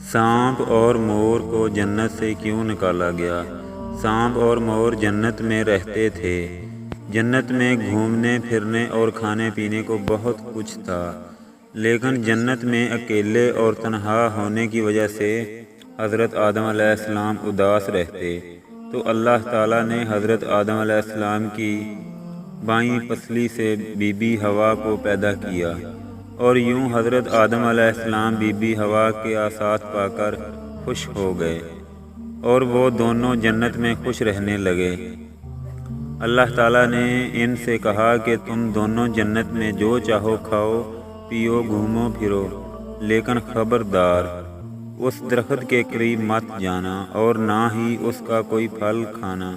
सांप और मोर को जन्नत से क्यों निकाला गया? सांप और मोर जन्नत में रहते थे। जन्नत में घूमने फिरने और खाने पीने को बहुत कुछ था, लेकिन जन्नत में अकेले और तन्हा होने की वजह से हज़रत आदम अलैहिस्सलाम उदास रहते, तो अल्लाह ताला ने हज़रत आदम अलैहिस्सलाम की बाईं पसली से बीबी हवा को पैदा किया और यूं हज़रत आदम अलैहिस्सलाम बीबी हवा के आसात पाकर खुश हो गए और वो दोनों जन्नत में खुश रहने लगे। अल्लाह ताला ने इनसे कहा कि तुम दोनों जन्नत में जो चाहो खाओ पियो घूमो फिरो, लेकिन खबरदार उस दरख्त के करीब मत जाना और ना ही उसका कोई फल खाना।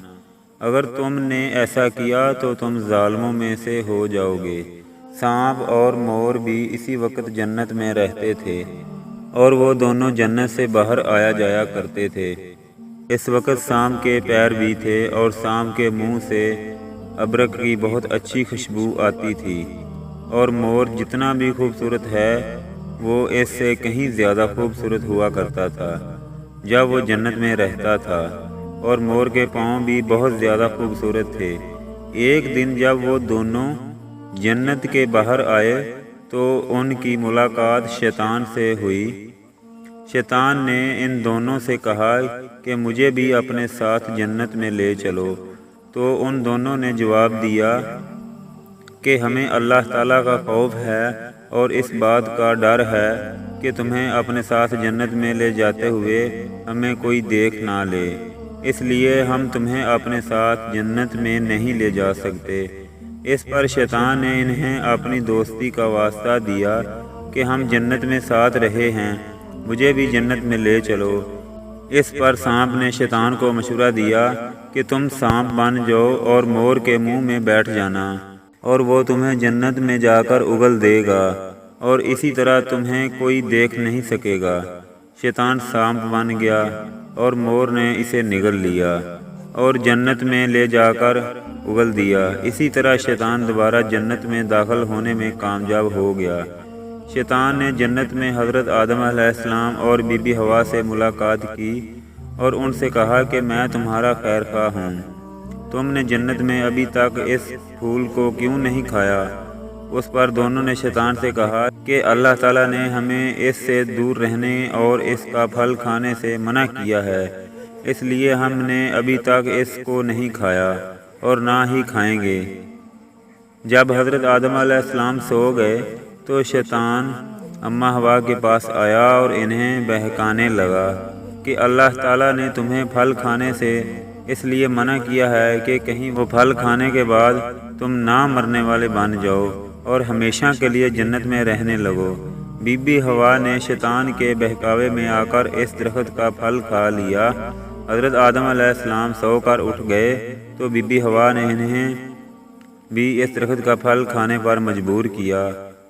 अगर तुमने ऐसा किया तो तुम जालिमों में से हो जाओगे। सांप और मोर भी इसी वक्त जन्नत में रहते थे और वो दोनों जन्नत से बाहर आया जाया करते थे। इस वक्त सांप के पैर भी थे और सांप के मुंह से अबरक की बहुत अच्छी खुशबू आती थी, और मोर जितना भी खूबसूरत है वो इससे कहीं ज़्यादा खूबसूरत हुआ करता था जब वो जन्नत में रहता था, और मोर के पाँव भी बहुत ज़्यादा खूबसूरत थे। एक दिन जब वो दोनों जन्नत के बाहर आए तो उनकी मुलाकात शैतान से हुई। शैतान ने इन दोनों से कहा कि मुझे भी अपने साथ जन्नत में ले चलो, तो उन दोनों ने जवाब दिया कि हमें अल्लाह ताला का खौफ है और इस बात का डर है कि तुम्हें अपने साथ जन्नत में ले जाते हुए हमें कोई देख ना ले, इसलिए हम तुम्हें अपने साथ जन्नत में नहीं ले जा सकते। इस पर शैतान ने इन्हें अपनी दोस्ती का वास्ता दिया कि हम जन्नत में साथ रहे हैं, मुझे भी जन्नत में ले चलो। इस पर सांप ने शैतान को मशवरा दिया कि तुम सांप बन जाओ और मोर के मुंह में बैठ जाना और वो तुम्हें जन्नत में जाकर उगल देगा और इसी तरह तुम्हें कोई देख नहीं सकेगा। शैतान सांप बन गया और मोर ने इसे निगल लिया और जन्नत में ले जाकर उगल दिया। इसी तरह शैतान दोबारा जन्नत में दाखिल होने में कामयाब हो गया। शैतान ने जन्नत में हज़रत आदम अलैहिस्सलाम और बीबी हवा से मुलाकात की और उनसे कहा कि मैं तुम्हारा खैर खा हूँ, तुमने जन्नत में अभी तक इस फूल को क्यों नहीं खाया? उस पर दोनों ने शैतान से कहा कि अल्लाह ताला ने हमें इससे दूर रहने और इसका फल खाने से मना किया है, इसलिए हमने अभी तक इसको नहीं खाया और ना ही खाएंगे। जब हज़रत आदम अलैहिस्सलाम सो गए तो शैतान अम्मा हवा के पास आया और इन्हें बहकाने लगा कि अल्लाह ताला ने तुम्हें फल खाने से इसलिए मना किया है कि कहीं वो फल खाने के बाद तुम ना मरने वाले बन जाओ और हमेशा के लिए जन्नत में रहने लगो। बीबी हवा ने शैतान के बहकावे में आकर इस दरख्त का फल खा लिया। हज़रत आदम अलैहिस्सलाम सोकर उठ गए तो बीबी हवा ने इन्हें भी इस दरख्त का फल खाने पर मजबूर किया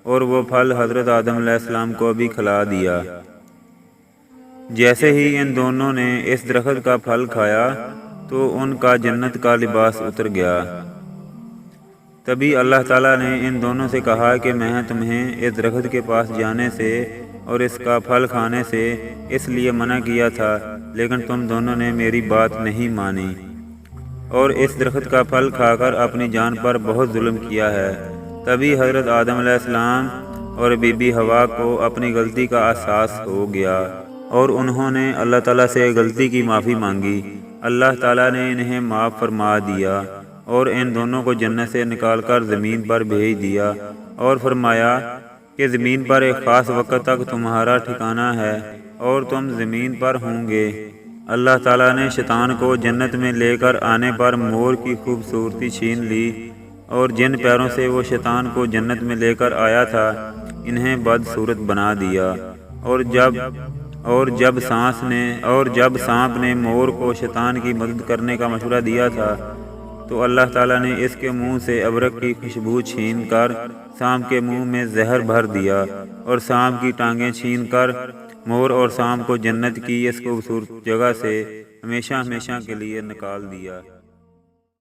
और वो फल हज़रत आदम अलैहिस्सलाम को भी खिला दिया। जैसे ही इन दोनों ने इस दरख्त का फल खाया तो उनका जन्नत का लिबास उतर गया। तभी अल्लाह ताला ने इन दोनों से कहा कि मैं तुम्हें इस दरख्त के पास जाने से और इसका फल खाने से इसलिए मना किया था, लेकिन तुम दोनों ने मेरी बात नहीं मानी और इस दरख्त का फल खाकर अपनी जान पर बहुत जुल्म किया है। तभी हज़रत आदम अलैहिस्सलाम और बीबी हवा को अपनी गलती का एहसास हो गया और उन्होंने अल्लाह ताला से गलती की माफ़ी मांगी। अल्लाह ताला ने इन्हें माफ़ फरमा दिया और इन दोनों को जन्नत से निकालकर ज़मीन पर भेज दिया और फरमाया कि ज़मीन पर एक ख़ास वक्त तक तुम्हारा ठिकाना है और तुम ज़मीन पर होंगे। अल्लाह ताला ने शैतान को जन्नत में लेकर आने पर मोर की खूबसूरती छीन ली और जिन पैरों से वो शैतान को जन्नत में लेकर आया था इन्हें बदसूरत बना दिया। और जब सांप ने मोर को शैतान की मदद करने का मशवरा दिया था तो अल्लाह ताला ने इसके मुंह से अबरक की खुशबू छीन कर सांप के मुंह में जहर भर दिया और सांप की टांगें छीन कर मोर और सांप को जन्नत की इस खूबसूरत जगह से हमेशा हमेशा के लिए निकाल दिया।